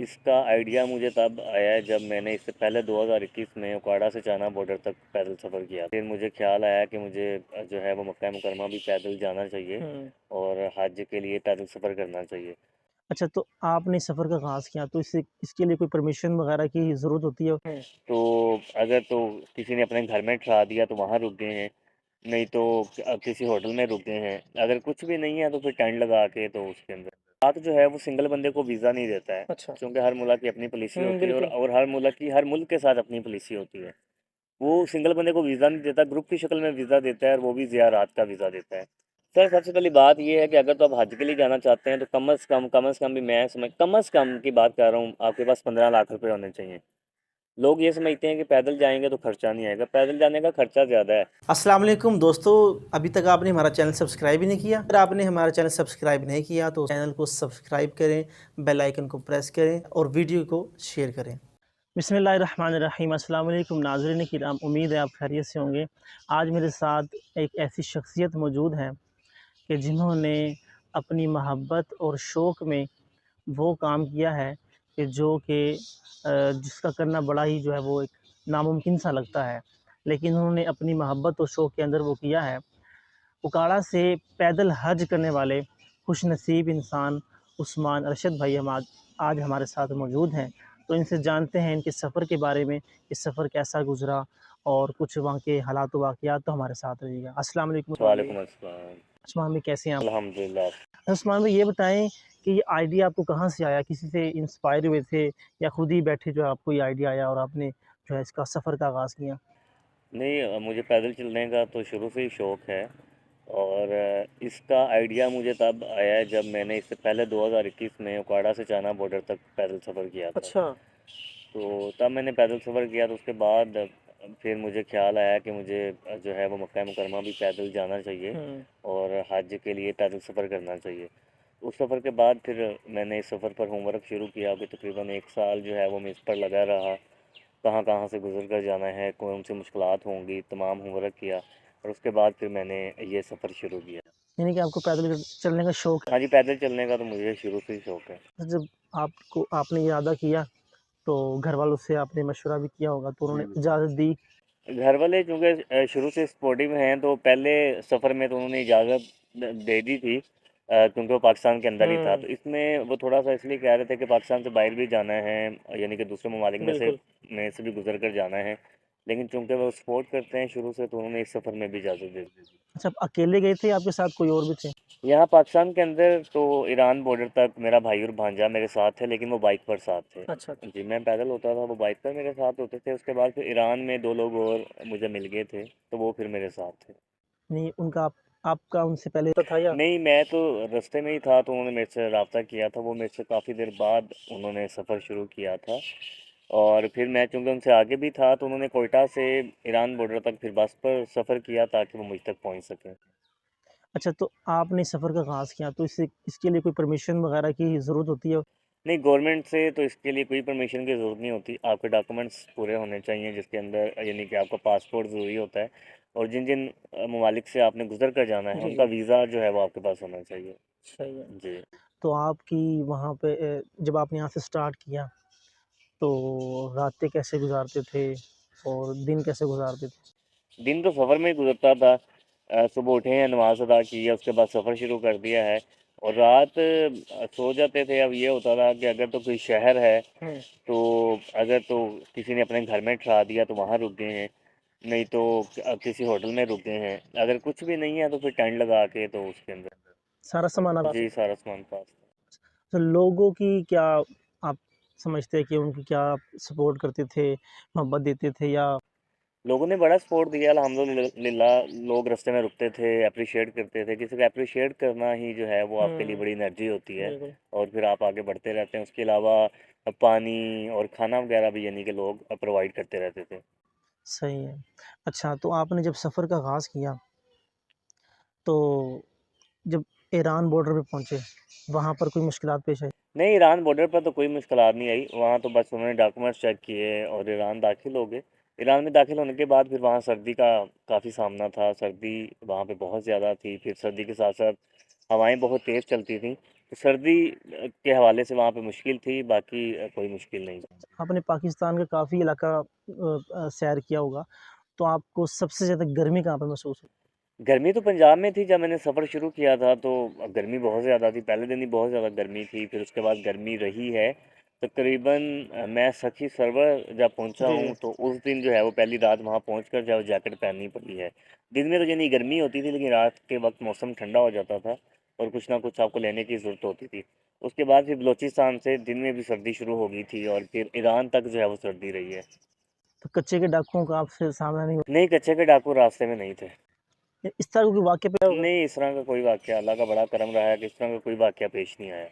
इसका आइडिया मुझे तब आया जब मैंने इससे पहले 2021 में उकाड़ा से चाना बॉर्डर तक पैदल सफ़र किया। फिर मुझे ख्याल आया कि मुझे जो है वो मक्का मुकरमा भी पैदल जाना चाहिए और हज के लिए पैदल सफ़र करना चाहिए। अच्छा, तो आपने सफ़र का आगाज़ किया तो इसके लिए कोई परमिशन वग़ैरह की ज़रूरत होती है? तो अगर तो किसी ने अपने घर में ठहरा दिया तो वहाँ रुक गए हैं, नहीं तो किसी होटल में रुके हैं। अगर कुछ भी नहीं है तो फिर टेंट लगा के तो उसके अंदर बात जो है वो सिंगल बंदे को वीज़ा नहीं देता है। अच्छा। क्योंकि हर मुल्क की अपनी पॉलिसी होती है बिल्कुल। और हर मुल्क के साथ अपनी पॉलिसी होती है। वो सिंगल बंदे को वीज़ा नहीं देता, ग्रुप की शक्ल में वीज़ा देता है और वो भी ज़ियारात का वीज़ा देता है। सर सबसे पहली बात ये है कि अगर तो आप हज के लिए जाना चाहते हैं तो कम से कम भी मैं समझ कम से कम की बात कर रहा हूँ, आपके पास 15 लाख रुपए होने चाहिए। लोग ये समझते हैं कि पैदल जाएंगे तो खर्चा नहीं आएगा, पैदल जाने का खर्चा ज़्यादा है। अस्सलाम वालेकुम दोस्तों, अभी तक आपने हमारा चैनल सब्सक्राइब ही नहीं किया। अगर आपने हमारा चैनल सब्सक्राइब नहीं किया तो चैनल को सब्सक्राइब करें, बेल आइकन को प्रेस करें और वीडियो को शेयर करें। बिस्मिल्लाहिर्रहमानिर्रहीम। अस्सलाम वालेकुम नाज़रीन किराम, उम्मीद है आप खैरियत से होंगे। आज मेरे साथ एक ऐसी शख्सियत मौजूद है कि जिन्होंने अपनी मोहब्बत और शौक़ में वो काम किया है कि जिसका करना बड़ा ही जो है वो एक नामुमकिन सा लगता है, लेकिन उन्होंने अपनी मोहब्बत और शौक़ के अंदर वो किया है। उकाड़ा से पैदल हज करने वाले खुशनसीब इंसान उस्मान अरशद भाई हम आज हमारे साथ मौजूद हैं। तो इनसे जानते हैं इनके सफ़र के बारे में, कि सफ़र कैसा गुज़रा और कुछ वहाँ के हालात वाक़ियात। तो हमारे साथ रहिएगा। अस्सलाम वालेकुम उस्मान भाई। वालेकुम अस्सलाम। उस्मान भाई कैसे हैं आप? अल्हम्दुलिल्लाह। उस्मान भाई ये बताएँ कि ये आइडिया आपको कहाँ से आया? किसी से इंस्पायर हुए थे या खुद ही बैठे जो है आपको ये आइडिया आया और आपने जो है इसका सफ़र का आगाज़ किया? नहीं मुझे पैदल चलने का तो शुरू से ही शौक़ है और इसका आइडिया मुझे तब आया जब मैंने इससे पहले 2021 में उकाड़ा से चाना बॉर्डर तक पैदल सफ़र किया था। अच्छा। तो तब मैंने पैदल सफ़र किया तो उसके बाद फिर मुझे ख्याल आया कि मुझे जो है वो मक्का मुकरमा भी पैदल जाना चाहिए हुँ। और हज के लिए पैदल सफ़र करना चाहिए। उस सफ़र के बाद फिर मैंने इस सफ़र पर होमवर्क शुरू किया। अभी तकरीबन 1 साल जो है वो मैं इस पर लगा रहा, कहाँ-कहाँ से गुज़र कर जाना है, कौन सी मुश्किलात होंगी, तमाम होमवर्क किया और उसके बाद फिर मैंने ये सफ़र शुरू किया। यानी कि आपको पैदल चलने का शौक़ हाँ जी, पैदल चलने का तो मुझे शुरू से ही शौक़ है। है। जब आपने इरादा किया तो घरवालों से आपने मशवरा भी किया होगा, तो उन्होंने इजाज़त दी? घर वाले चूँकि शुरू से सपोर्टिव हैं तो पहले सफ़र में तो उन्होंने इजाज़त दे दी थी, क्योंकि वो पाकिस्तान के अंदर ही था। तो इसमें वो थोड़ा-सा इसलिए कह रहे थे कि पाकिस्तान से बाहर भी जाना है, यानी कि दूसरे ममालिक बिल्कुल। में से भी गुज़र कर जाना है। लेकिन चूँकि वो सपोर्ट करते हैं शुरू से तो उन्होंने इस सफ़र में भी इजाज़त दे दी। अच्छा, आप अकेले गए थे या आपके साथ कोई और भी थे? यहाँ पाकिस्तान के अंदर तो ईरान बॉर्डर तक मेरा भाई और भांजा मेरे साथ थे, लेकिन वो बाइक पर साथ थे। अच्छा, अच्छा। जी, मैं पैदल होता था, वो बाइक पर मेरे साथ होते थे। उसके बाद फिर ईरान में 2 लोग और मुझे मिल गए थे, तो वो फिर मेरे साथ थे। नहीं, आपका उनसे पहले था या? नहीं, मैं तो रास्ते में ही था, तो उन्होंने मेरे से राब्ता किया था। वो मेरे से काफ़ी देर बाद उन्होंने सफ़र शुरू किया था और फिर मैं चूँकि उनसे आगे भी था, तो उन्होंने कोयटा से ईरान बॉर्डर तक फिर बस पर सफ़र किया ताकि वो मुझ तक पहुँच सकें। अच्छा, तो आपने सफ़र का आगाज़ किया तो इसके लिए कोई परमिशन वग़ैरह की ज़रूरत होती है? नहीं, गवर्नमेंट से तो इसके लिए कोई परमिशन की ज़रूरत नहीं होती। आपके डॉक्यूमेंट्स पूरे होने चाहिए, जिसके अंदर यानी कि आपका पासपोर्ट ज़रूरी होता है और जिन-जिन ममालिक से आपने गुज़र कर जाना है, जी, उनका जी। वीज़ा जो है वो आपके पास होना चाहिए। सही है। जी। तो आपकी वहाँ पे जब आपने यहाँ से स्टार्ट किया तो रातें कैसे गुज़ारते थे और दिन कैसे गुज़ारते थे? दिन तो सफ़र में ही गुज़रता था। सुबह उठे हैं, नमाज़ अदा की है, उसके बाद सफ़र शुरू कर दिया है और रात सो जाते थे। अब ये होता था कि अगर तो कोई शहर है, हुँ। तो अगर तो किसी ने अपने घर में ठहरा दिया तो वहाँ रुक गए हैं, नहीं तो किसी होटल में रुक गए हैं। अगर कुछ भी नहीं है तो फिर टेंट लगा के तो उसके अंदर सारा सामान आप जी, सारा सामान पास था। तो लोगों की क्या आप समझते हैं कि उनकी क्या सपोर्ट करते थे, मोहब्बत देते थे या? लोगों ने बड़ा सपोर्ट दिया अल्हम्दुलिल्लाह। लोग रास्ते में रुकते थे, एप्रिशिएट करते थे। किसी को एप्रिशिएट करना ही जो है वो आपके लिए हुँ। बड़ी एनर्जी होती है बिल्कुल। और फिर आप आगे बढ़ते रहते हैं। उसके अलावा पानी और खाना वगैरह भी यानी कि लोग प्रोवाइड करते रहते थे। सही है। अच्छा, तो आपने जब सफ़र का आगाज़ किया, तो जब ईरान बॉर्डर पे पहुँचे, वहाँ पर कोई मुश्किलात पेश आई? नहीं, ईरान बॉर्डर पर तो कोई मुश्किलात नहीं आई। वहाँ तो बस उन्होंने डॉक्यूमेंट्स चेक किए और ईरान दाखिल हो गए। ईरान में दाखिल होने के बाद फिर वहाँ सर्दी का काफ़ी सामना था। सर्दी वहाँ पे बहुत ज़्यादा थी। फिर सर्दी के साथ-साथ हवाएँ बहुत तेज़ चलती थीं। तो सर्दी के हवाले से वहाँ पे मुश्किल थी, बाकी कोई मुश्किल नहीं। आपने पाकिस्तान का काफ़ी इलाका सैर किया होगा, तो आपको सबसे ज़्यादा गर्मी कहाँ पे महसूस हुई? गर्मी तो पंजाब में थी जब मैंने सफ़र शुरू किया था, तो गर्मी बहुत ज़्यादा थी, पहले दिन ही बहुत ज़्यादा गर्मी थी, फिर उसके बाद गर्मी रही है। तकरीबन मैं सखी सरवर जब पहुंचा जी, हूं जी। तो उस दिन जो है वो पहली रात वहां पहुंचकर जो है वो जैकेट पहननी पड़ी है। दिन में तो यानी गर्मी होती थी, लेकिन रात के वक्त मौसम ठंडा हो जाता था और कुछ ना कुछ आपको लेने की ज़रूरत होती थी। उसके बाद फिर बलोचिस्तान से दिन में भी सर्दी शुरू हो गई थी और फिर ईरान तक जो है वो सर्दी रही है। तो कच्चे के डाकुओं का आपसे सामना नहीं नहीं, कच्चे के डाकू रास्ते में नहीं थे। हुआ? इस तरह का कोई वाक़या पे होगा? नहीं, इस तरह का कोई वाक़या, अल्लाह का बड़ा करम रहा है कि इस तरह का कोई वाक़या पेश नहीं आया।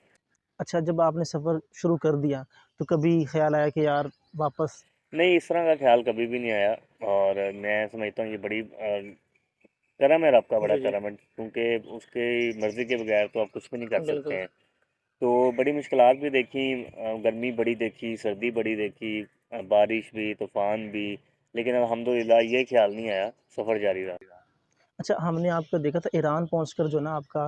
अच्छा, जब आपने सफ़र शुरू कर दिया, तो कभी ख़्याल आया कि यार वापस नहीं, इस तरह का ख़्याल कभी भी नहीं आया और मैं समझता हूँ ये बड़ी करम है, रब का बड़ा जी, जी। करम है, क्योंकि उसकी मर्ज़ी के बगैर तो आप कुछ भी नहीं कर सकते बिल्कुल। हैं। तो बड़ी मुश्किलात भी देखी, गर्मी बड़ी देखी, सर्दी बड़ी देखी, बारिश भी, तूफ़ान भी, लेकिन अल्हम्दुलिल्लाह ये ख़्याल नहीं आया, सफ़र जारी रहा। अच्छा, हमने आपका देखा था ईरान पहुँचकर जो ना आपका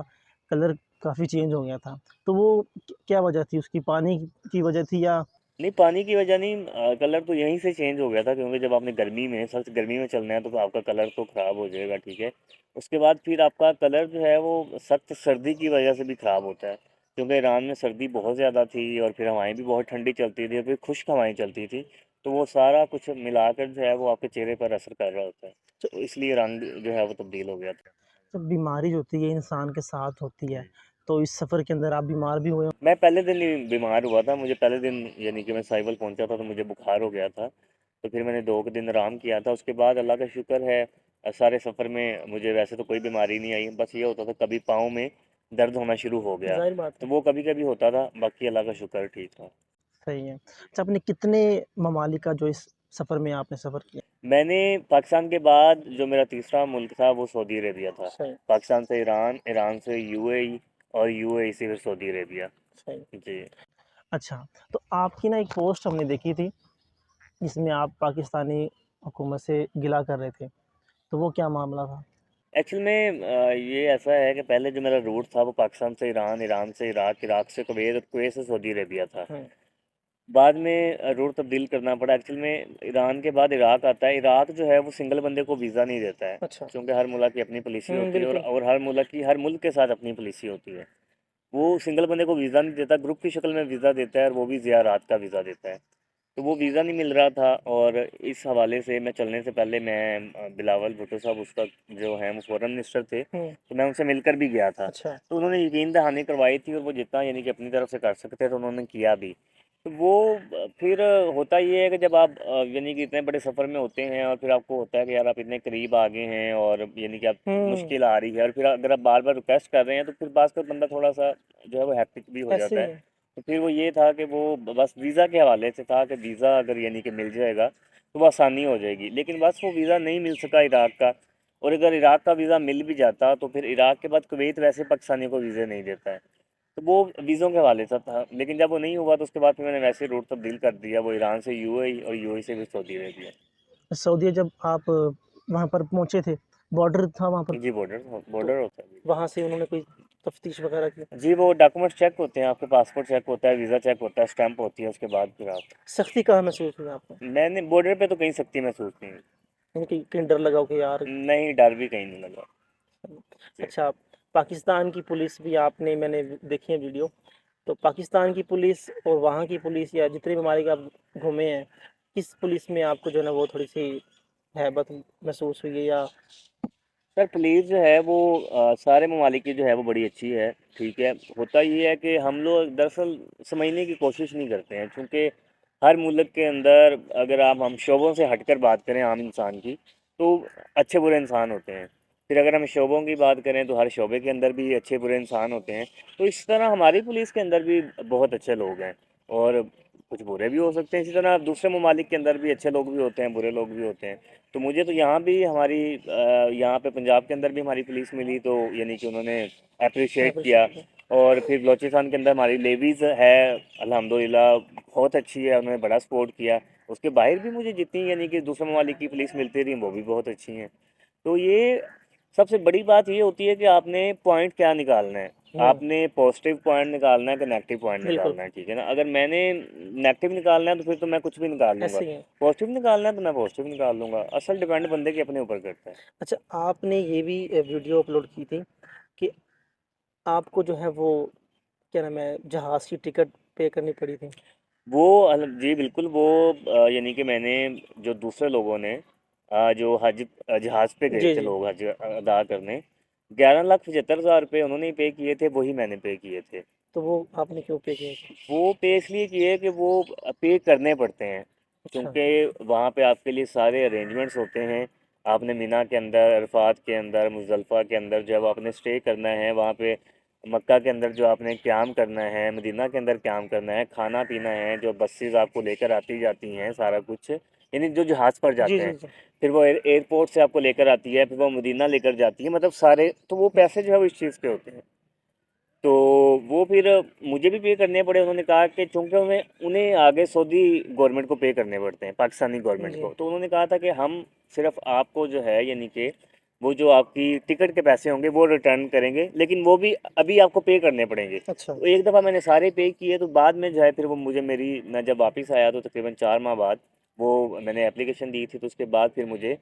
कलर काफ़ी चेंज हो गया था। तो वो क्या वजह थी उसकी? पानी की वजह थी या नहीं, पानी की वजह नहीं, कलर तो यहीं से चेंज हो गया था, क्योंकि जब आपने गर्मी में सख्त गर्मी में चलना है तो आपका कलर तो ख़राब हो जाएगा, ठीक है। उसके बाद फिर आपका कलर जो है वो सख्त सर्दी की वजह से भी ख़राब होता है, क्योंकि ईरान में सर्दी बहुत ज़्यादा थी और फिर हवाएं भी बहुत ठंडी चलती थी और फिर खुश्क हवाएं चलती थी, तो वो सारा कुछ मिलाकर जो है वो आपके चेहरे पर असर कर रहा होता है, तो इसलिए रंग जो है वो तब्दील हो गया था। तो बीमारी जो होती है इंसान के साथ होती है, तो इस सफ़र के अंदर आप बीमार भी हुए? मैं पहले दिन ही बीमार हुआ था, मुझे पहले दिन यानी कि मैं साहिवाल पहुंचा था तो मुझे बुखार हो गया था, तो फिर मैंने 2 दिन आराम किया था। उसके बाद अल्लाह का शुक्र है, सारे सफ़र में मुझे वैसे तो कोई बीमारी नहीं आई, बस ये होता था कभी पाँव में दर्द होना शुरू हो गया, ज़ाहिर बात तो है। वो कभी-कभी होता था, बाकी अल्लाह का शुक्र ठीक था। सही है। अच्छा, आपने कितने ममालिक का जो इस सफ़र में आपने सफ़र किया? मैंने पाकिस्तान के बाद जो मेरा तीसरा मुल्क था वो सऊदी अरेबिया था। सही, पाकिस्तान से ईरान, ईरान से यूएई और यूएई से फिर सऊदी अरेबिया। सही। जी। अच्छा, तो आपकी ना एक पोस्ट हमने देखी थी, जिसमें आप पाकिस्तानी हुकूमत से गिला कर रहे थे, तो वो क्या मामला था? एक्चुअल में ये ऐसा है कि पहले जो मेरा रूट था वो पाकिस्तान से ईरान, ईरान से इराक, इराक से कुवैत और कुवैत से सऊदी अरेबिया था। हुँ, बाद में रूट तब्दील करना पड़ा। एक्चुअल में ईरान के बाद इराक आता है। इराक जो है वो सिंगल बंदे को वीज़ा नहीं देता है, अच्छा। क्योंकि हर मुल्क की अपनी पॉलिसी होती है बिल्कुल। और हर मुल्क के साथ अपनी पॉलिसी होती है। वो सिंगल बंदे को वीज़ा नहीं देता, ग्रुप की शक्ल में वीज़ा देता है और वो भी ज़ियारात का वीज़ा देता है। तो वो वीज़ा नहीं मिल रहा था और इस हवाले से मैं चलने से पहले मैं बिलावल भुट्टो साहब उस वक्त जो हैं वो फॉरेन मिनिस्टर थे, हुँ, तो मैं उनसे मिलकर भी गया था। अच्छा। तो उन्होंने यकीन दहानी करवाई थी और वो जितना यानी कि अपनी तरफ से कर सकते थे तो उन्होंने किया भी। तो वो फिर होता ये है कि जब आप यानी कि इतने बड़े सफ़र में होते हैं और फिर आपको होता है कि यार आप इतने करीब आ गए हैं और यानी कि आप हुँ, मुश्किल आ रही है और फिर अगर आप बार बार रिक्वेस्ट कर रहे हैं तो फिर बात का बंदा थोड़ा सा जो है वो हैप्टिक भी हो ऐसे जाता ही है। है। तो फिर वो ये था कि वो बस वीज़ा के हवाले से था कि वीज़ा अगर यानी कि मिल जाएगा तो वो आसानी हो जाएगी, लेकिन बस वो वीज़ा नहीं मिल सका इराक का। और अगर इराक का वीज़ा मिल भी जाता तो फिर इराक के बाद कुवैत वैसे पाकिस्तानियों को वीज़े नहीं देता है, तो वो वीज़ों के हवाले से था। लेकिन जब वो नहीं हुआ तो उसके बाद फिर मैंने वैसे रूट तब्दील कर दिया, वो ईरान से यूएई और यूएई से फिर सऊदी अरेबिया। सऊदीया जब आप वहाँ पर पहुँचे थे, बॉर्डर था वहाँ पर, जी, तो बॉर्डर होता है जी। वहाँ से उन्होंने कोई तफ्तीश वगैरह की? जी, वो डॉक्यूमेंट्स चेक होते हैं, आपके पासपोर्ट चेक होता है, वीज़ा चेक होता है, स्टैंप होती है, उसके बाद फिर आप सख्ती कहाँ महसूस हुई आपको? मैंने बॉर्डर पे तो कहीं सख्ती महसूस नहीं हुई। यानी कि कहीं डर लगा हो कि यार नहीं, डर भी कहीं नहीं लगा। जी। अच्छा, पाकिस्तान की पुलिस भी आपने मैंने देखी है वीडियो, तो पाकिस्तान की पुलिस और वहाँ की पुलिस या जितने भी ममालिक आप घूमे हैं, किस पुलिस में आपको जो है ना वो थोड़ी-सी हैबत महसूस हुई है या सर पुलिस जो है वो सारे ममालिक की जो है वो बड़ी अच्छी है, ठीक है। होता ये है कि हम लोग दरअसल समझने की कोशिश नहीं करते हैं, क्योंकि हर मुल्क के अंदर अगर हम शोबों से हटकर बात करें आम इंसान की, तो अच्छे बुरे इंसान होते हैं। फिर अगर हम शोबों की बात करें तो हर शोबे के अंदर भी अच्छे बुरे इंसान होते हैं। तो इस तरह हमारी पुलिस के अंदर भी बहुत अच्छे लोग हैं और कुछ बुरे भी हो सकते हैं। इसी तरह दूसरे ममालिक के अंदर भी अच्छे लोग भी होते हैं, बुरे लोग भी होते हैं। तो मुझे तो यहाँ भी हमारी यहाँ पे पंजाब के अंदर भी हमारी पुलिस मिली, तो यानी कि उन्होंने अप्रिशिएट किया। एप्रिशिएट और फिर बलोचिस्तान के अंदर हमारी लेडीज़ है, अल्हम्दुलिल्लाह बहुत अच्छी है, उन्होंने बड़ा सपोर्ट किया। उसके बाहर भी मुझे जितनी यानी कि दूसरे ममालिक की पुलिस मिलती रही वो भी बहुत अच्छी हैं। तो ये सबसे बड़ी बात ये होती है कि आपने पॉइंट क्या निकालना है। आपने पॉजिटिव पॉइंट निकालना है कि नेगेटिव पॉइंट बिल्कुल निकालना है, ठीक है ना। अगर मैंने नेगेटिव निकालना है तो फिर तो मैं कुछ भी निकाल लूँगा, ऐसे ही है। पॉजिटिव निकालना है तो मैं पॉजिटिव निकाल लूँगा। असल डिपेंड बंदे के अपने ऊपर करता है। अच्छा, आपने ये भी वीडियो अपलोड की थी कि आपको जो है वो क्या नाम है जहाज़ की टिकट पे करनी पड़ी थी। वो जी बिल्कुल, वो यानी कि मैंने जो दूसरे लोगों ने जो हज जहाज़ पे गए जी, थे जी। लोग हज अदा करने, 11,75,000 रुपये उन्होंने पे किए थे, वही मैंने पे किए थे। तो वो आपने क्यों पे किए थे? वो पे इसलिए किए कि वो पे करने पड़ते हैं, अच्छा। क्योंकि वहाँ पे आपके लिए सारे अरेंजमेंट्स होते हैं। आपने मिना के अंदर, अरफात के अंदर, मुज़दलिफ़ा के अंदर जब आपने स्टे करना है, वहाँ पे मक्का के अंदर जो आपने क़याम करना है, मदीना के अंदर क़याम करना है, खाना पीना है, जो बसेस आपको लेकर आती जाती हैं, सारा कुछ यानी जो जहाज़ पर जी, जाते जी, हैं, जी। फिर वो एयरपोर्ट से आपको लेकर आती है, फिर वो मदीना लेकर जाती है, मतलब सारे तो वो पैसे जो है वो इस चीज़ के होते हैं। तो वो फिर मुझे भी पे करने पड़े। उन्होंने कहा कि चूँकि उन्हें उन्हें आगे सऊदी गवर्नमेंट को पे करने पड़ते हैं, पाकिस्तानी गवर्नमेंट जी। को। तो उन्होंने कहा था कि हम सिर्फ़ आपको जो है यानी कि वो जो आपकी टिकट के पैसे होंगे वो रिटर्न करेंगे, लेकिन वो भी अभी आपको पे करने पड़ेंगे। अच्छा। तो एक दफ़ा मैंने सारे पे किए, तो बाद में जो है फिर वो मुझे मेरी मैं जब वापस आया तो तकरीबन 4 माह बाद वो मैंने एप्लीकेशन दी थी, तो उसके बाद फिर मुझे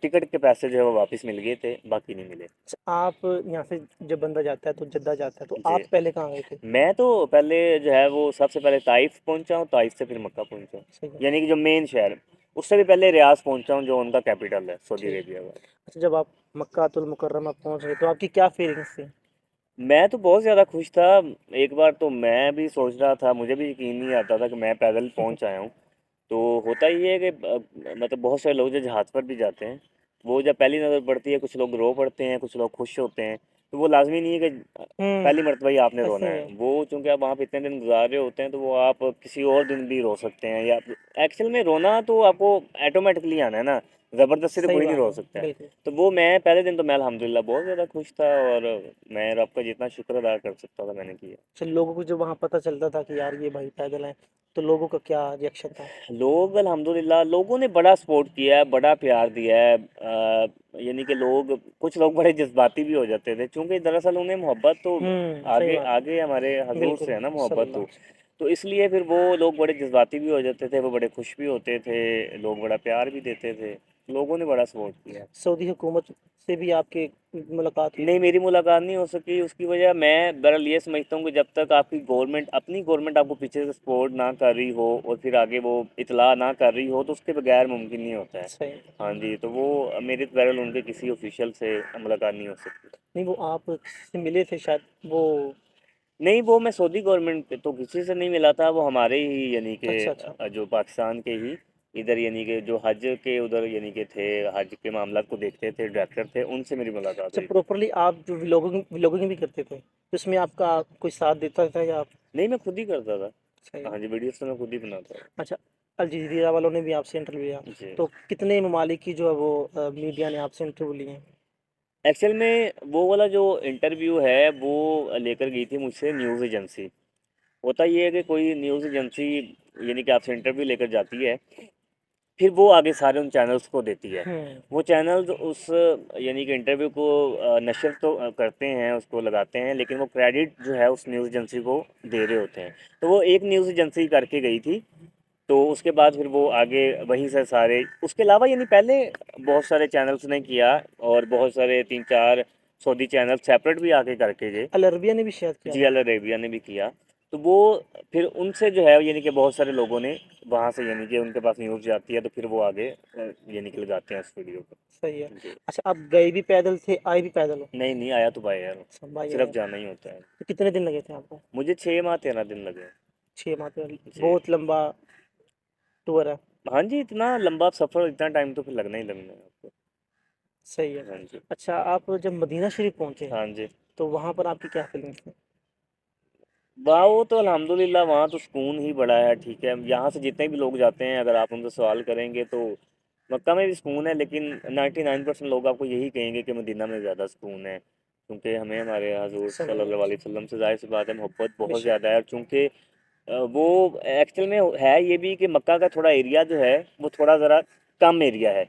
टिकट के पैसे जो है वो वापस मिल गए थे, बाकी नहीं मिले। अच्छा, आप यहाँ से जब बंदा जाता है तो जद्दा जाता है, तो जी। आप पहले कहाँ गए थे? मैं तो पहले जो है वो सबसे पहले ताइफ पहुंचा हूँ, ताइफ से फिर मक्का पहुंचा हूँ, सही है। यानी कि जो मेन शहर, उससे भी पहले रियाज पहुंचा हूँ जो उनका कैपिटल है सऊदी ठीक। अरेबिया का। अच्छा, जब आप मक्कातुल मुकर्रमा पहुँच गए तो आपकी क्या फीलिंग्स थी? मैं तो बहुत ज़्यादा खुश था। एक बार तो मैं भी सोच रहा था, मुझे भी यकीन नहीं आता था कि मैं पैदल पहुंच आया हूँ। तो होता ही है कि मतलब बहुत सारे लोग जो जहाज़ पर भी जाते हैं, वो जब पहली नज़र पड़ती है, कुछ लोग रो पड़ते हैं, कुछ लोग खुश होते हैं। तो वो लाजमी नहीं है कि हुँ, पहली मरतबा ही आपने रोना ऐसे ही है। है। वो चूँकि आप वहाँ पे इतने दिन गुजार रहे होते हैं, तो वो आप किसी और दिन भी रो सकते हैं, या एक्चुअल में रोना तो आपको ऑटोमेटिकली आना है ना, ज़बरदस्ती तो सही कोई नहीं बात रो है, सकता है। बिल्कुल। तो वो मैं पहले दिन तो मैं अल्हम्दुलिल्लाह बहुत ज़्यादा खुश था, और मैं रब का जितना शुक्र अदा कर सकता था मैंने किया। अच्छा, लोगों को जब वहाँ पता चलता था कि यार ये भाई पैदल हैं, तो लोगों का क्या रिएक्शन था? लोग अल्हम्दुलिल्लाह लोगों ने बड़ा सपोर्ट किया है, बड़ा प्यार दिया है। यानी कि लोग, कुछ लोग बड़े जज्बाती भी हो जाते थे, क्योंकि दरअसल उन्हें मोहब्बत तो सही आगे बात है। आगे हमारे हजूर से बिल्कुल, है ना, मोहब्बत सल्लल्लाहु तो। अलैहि वसल्लम। तो इसलिए फिर वो लोग बड़े जज्बाती भी हो जाते थे, वो बड़े खुश भी होते थे, लोग बड़ा प्यार भी देते थे। लोगों ने बड़ा सपोर्ट किया। सऊदी हुकूमत से भी आपकी मुलाकात हुई नहीं, थी? मेरी मुलाकात नहीं हो सकी। उसकी वजह मैं बहरहाल ये समझता हूँ कि जब तक आपकी गवर्नमेंट, अपनी गवर्नमेंट आपको पीछे से सपोर्ट ना कर रही हो और फिर आगे वो इतला ना कर रही हो, तो उसके बगैर मुमकिन नहीं होता है। सही। हाँ जी, तो वो मेरी तो बहरहाल उनके किसी ऑफिशियल से मुलाकात नहीं हो सकती। नहीं, वो आप किसी से मिले थे शायद, वो नहीं, वो मैं सऊदी गवर्नमेंट के तो किसी से नहीं मिला था, वो हमारे ही यानी कि अच्छा, अच्छा। जो पाकिस्तान के ही इधर यानी कि जो हज के उधर यानी कि थे, हज के मामला को देखते थे, डायरेक्टर थे, उनसे मेरी मुलाकात अच्छा, हुई थी। प्रॉपर्ली आप जो व्लॉगिंग व्लॉगिंग भी करते थे, तो इसमें आपका कोई साथ देता था या आप नहीं, मैं खुद ही करता था। सही है। हाँ जी, वीडियोस तो मैं खुद ही बनाता था। अच्छा, अल जज़ीरा वालों ने भी आपसे इंटरव्यू लिया, जी। तो कितने ममालिक की जो है वो मीडिया ने आपसे इंटरव्यू लिए हैं? एक्चुअल में वो वाला जो इंटरव्यू है वो लेकर गई थी मुझसे न्यूज़ एजेंसी। होता ये है कि कोई न्यूज़ एजेंसी यानी कि आपसे इंटरव्यू लेकर जाती है, फिर वो आगे सारे उन चैनल्स को देती है। हुँ, वो चैनल्स उस यानी कि इंटरव्यू को नशर तो करते हैं, उसको लगाते हैं, लेकिन वो क्रेडिट जो है उस न्यूज़ एजेंसी को दे रहे होते हैं। तो वो एक न्यूज़ एजेंसी करके गई थी, तो उसके बाद फिर वो आगे वहीं से सारे, उसके अलावा यानी पहले बहुत सारे चैनल्स ने किया, और बहुत सारे 3-4 सऊदी चैनल सेपरेट भी आके करके गए। अल अरबिया ने भी शायद किया जी था। अल अरेबिया ने भी किया। तो वो फिर उनसे जो है यानी कि बहुत सारे लोगों ने वहाँ से यानी कि उनके पास न्यूज़ जाती है, तो फिर वो आगे यानी कि लगाते हैं उस वीडियो को। सही है। जी। अच्छा, आप गए भी पैदल थे, आए भी पैदल हो? नहीं नहीं, आया तो बाय एयर हूँ, अच्छा, बाय सिर्फ एयर। जाना ही होता है। तो कितने दिन लगे थे आपको? मुझे 6 माह 13 दिन लगे। 6 माह तो जी। बहुत लंबा टूर है। हाँ जी, इतना लंबा सफ़र, इतना टाइम तो फिर लगना ही लगना है आपको। सही है। हाँ जी। अच्छा, आप जब मदीना शरीफ पहुँचे, हाँ जी। तो वहाँ पर आपकी क्या फीलिंग्स थी? वाह, वो तो अल्हम्दुलिल्लाह वहाँ तो सुकून ही बड़ा है, ठीक है। यहाँ से जितने भी लोग जाते हैं, अगर आप उनसे सवाल करेंगे तो मक्का में भी सुकून है, लेकिन 99% लोग आपको यही कहेंगे कि मदीना में ज़्यादा सुकून है, क्योंकि हमें हमारे हजूर सल्लल्लाहु सल्लल्लाहु अलैहि अलैहि वसल्लम। वसल्लम से ज़ाहिर सी बात है मोहब्बत बहुत बेशक। ज़्यादा है। और चूँकि वो एक्चुअल में है ये भी कि मक्का का थोड़ा एरिया जो है वो थोड़ा ज़रा कम एरिया है,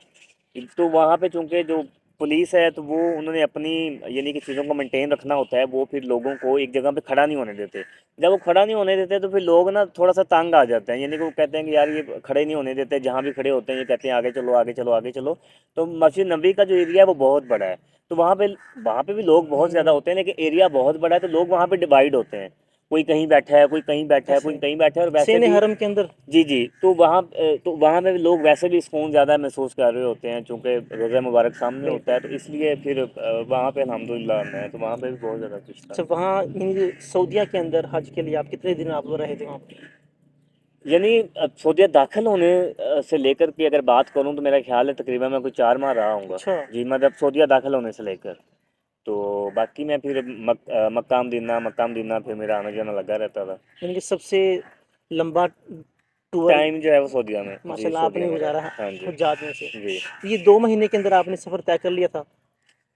तो वहाँ पे चूँकि जो पुलिस है तो वो उन्होंने अपनी यानी कि चीज़ों को मेंटेन रखना होता है, वो फिर लोगों को एक जगह पे खड़ा नहीं होने देते। जब वो खड़ा नहीं होने देते तो फिर लोग ना थोड़ा सा तंग आ जाते हैं, यानी कि वो कहते हैं कि यार ये खड़े नहीं होने देते, जहाँ भी खड़े होते हैं ये कहते हैं आगे चलो आगे चलो आगे चलो। तो मस्जिद नबी का जो एरिया है वो बहुत बड़ा है, तो वहाँ पे भी लोग बहुत ज़्यादा होते हैं, लेकिन एरिया बहुत बड़ा है तो लोग वहाँ पे डिवाइड होते हैं। कोई कहीं बैठा है, कोई कहीं बैठा है, कोई ऐसे कहीं बैठा है, और वैसे सेने भी हरम के अंदर। जी, जी। तो वहाँ पे भी लोग वैसे भी सुकून ज़्यादा महसूस कर रहे होते हैं, चूँकि रोज़ा मुबारक सामने होता है, बिल्कुल। तो इसलिए फिर वहाँ पे अल्हम्दुलिल्लाह मैं तो वहाँ पे भी बहुत ज़्यादा खुश था। अच्छा, वहाँ यानी सऊदीया के अंदर हज के लिए आप कितने दिन आप रहे थे वहाँ पे? यानी सऊदीया दाखिल होने से लेकर के अगर बात करूँ तो मेरा ख़्याल है तकरीबन मैं कोई 4 माह रहा होऊँगा। अच्छा। जी, मतलब सऊदीया दाखिल होने से लेकर। तो बाकी मैं फिर मक्का मदीना फिर मेरा आना-जाना लगा रहता था। यानी कि सबसे लंबा टूर टाइम जो है वो सऊदीया में, जी, माशाल्लाह सऊदीया आपने में गुजारा रहा। हाँ जी। हुज्जात में से। जी। तो ये 2 महीने के अंदर आपने सफ़र तय कर लिया था?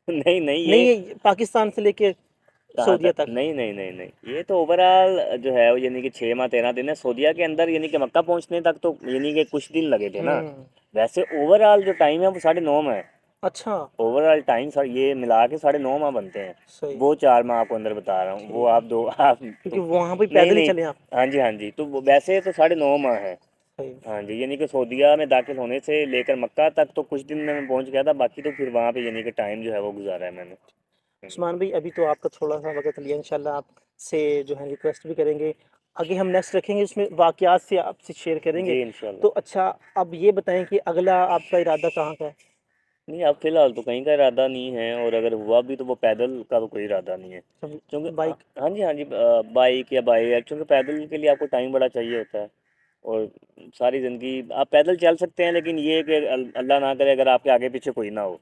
नहीं, नहीं, नहीं, ये ये पाकिस्तान से लेके कहाँ सऊदीया तक? तक? नहीं, नहीं, नहीं, नहीं। ये तो ओवरऑल जो है वो यानी कि 6 माह 13 दिन है। सऊदीया के अंदर यानी कि मक्का पहुँचने तक तो यानी कि कुछ दिन लगे थे ना। हुँ। वैसे ओवरऑल जो टाइम है वो 9.5 माह है। अच्छा। ओवरऑल टाइम सर ये मिला के 9.5 माह बनते हैं। सही। वो 4 माह आपको अंदर बता रहा हूँ। वो ठीक है। आप दो आप क्योंकि तो वहाँ पे नहीं, पैदल ही नहीं। चले आप? हाँ जी, हाँ जी। तो वो वैसे तो 9.5 माह है। सही। हाँ जी, यानी कि सऊदीया में दाखिल होने से लेकर मक्का तक तो कुछ दिन में मैं पहुँच गया था। बाकी तो फिर वहाँ पे यानी कि टाइम जो है वो गुज़ारा है मैंने। हुँ। उस्मान भाई, अभी तो आपका थोड़ा-सा वक़्त लिया, इंशाल्लाह आपसे जो है रिक्वेस्ट भी करेंगे। आगे हम नेक्स्ट रखेंगे, उसमें वाक़यात से आपसे शेयर करेंगे। जी, इंशाल्लाह। तो अच्छा, अब ये बताएँ कि अगला आपका इरादा कहाँ का है? नहीं, अब फ़िलहाल तो कहीं का इरादा नहीं है, और अगर हुआ भी तो वो पैदल का तो कोई इरादा नहीं है। सब क्योंकि बाइक? हाँ जी, हाँ जी, बाइक या बाई एयर, क्योंकि पैदल के लिए आपको टाइम बड़ा चाहिए होता है, और सारी ज़िंदगी आप पैदल चल सकते हैं, लेकिन ये है कि अल्लाह ना करे अगर आपके आगे पीछे कोई ना हो,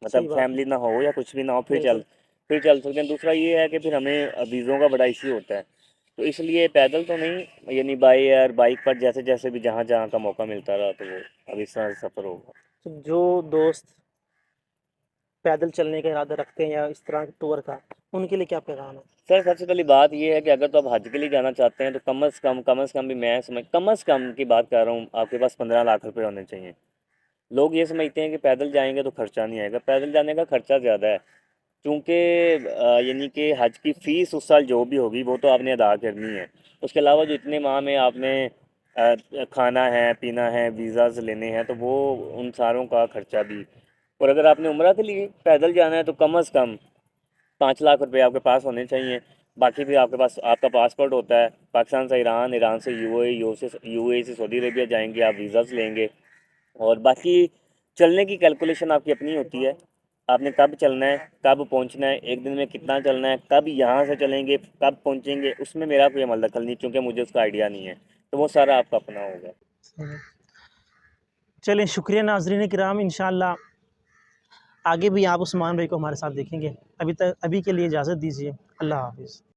मतलब सही बात है। फैमिली ना हो या कुछ भी ना हो, बिल्कुल। फिर चल सकते हैं। दूसरा ये है कि फिर हमें वीज़ों का बड़ा इश्यू होता है, तो इसलिए पैदल तो नहीं, यानी बाई एयर बाइक पर जैसे जैसे भी जहाँ जहाँ का मौका मिलता रहा तो वो अब इस तरह से सफ़र होगा। तो जो दोस्त पैदल चलने का इरादा रखते हैं या इस तरह के टूर का, उनके लिए क्या पैगाम है? सर सबसे पहली बात ये है कि अगर तो आप हज के लिए जाना चाहते हैं तो कम अज़ कम भी मैं समझ कम अज़ कम की बात कर रहा हूँ, आपके पास 15 लाख रुपए होने चाहिए। लोग ये समझते हैं कि पैदल जाएंगे तो खर्चा नहीं आएगा, पैदल जाने का खर्चा ज़्यादा है, क्योंकि यानी कि हज की फ़ीस उस साल जो भी होगी वो तो आपने अदा करनी है। उसके अलावा जो इतने माह में आपने खाना है पीना है वीज़ाज़ लेने हैं तो वो उन सारों का खर्चा भी, और अगर आपने उम्रा के लिए पैदल जाना है तो कम अज़ कम 5 लाख रुपए आपके पास होने चाहिए। बाकी भी आपके पास आपका पासपोर्ट होता है, पाकिस्तान से ईरान, ईरान से यूएई, यूएई से सऊदी अरेबिया जाएंगे, आप वीज़ास लेंगे, और बाकी चलने की कैलकुलेशन आपकी अपनी होती है। आपने कब चलना है, कब पहुंचना है, एक दिन में कितना चलना है, कब यहाँ से चलेंगे, कब पहुंचेंगे, उसमें मेरा कोई अमल दखल नहीं, क्योंकि मुझे उसका आइडिया नहीं है, तो वो सारा आपका अपना होगा। चलें, शुक्रिया नाज़रीन किराम, इंशाअल्लाह आगे भी आप उस्मान भाई को हमारे साथ देखेंगे। अभी के लिए इजाज़त दीजिए। अल्लाह हाफ़िज़।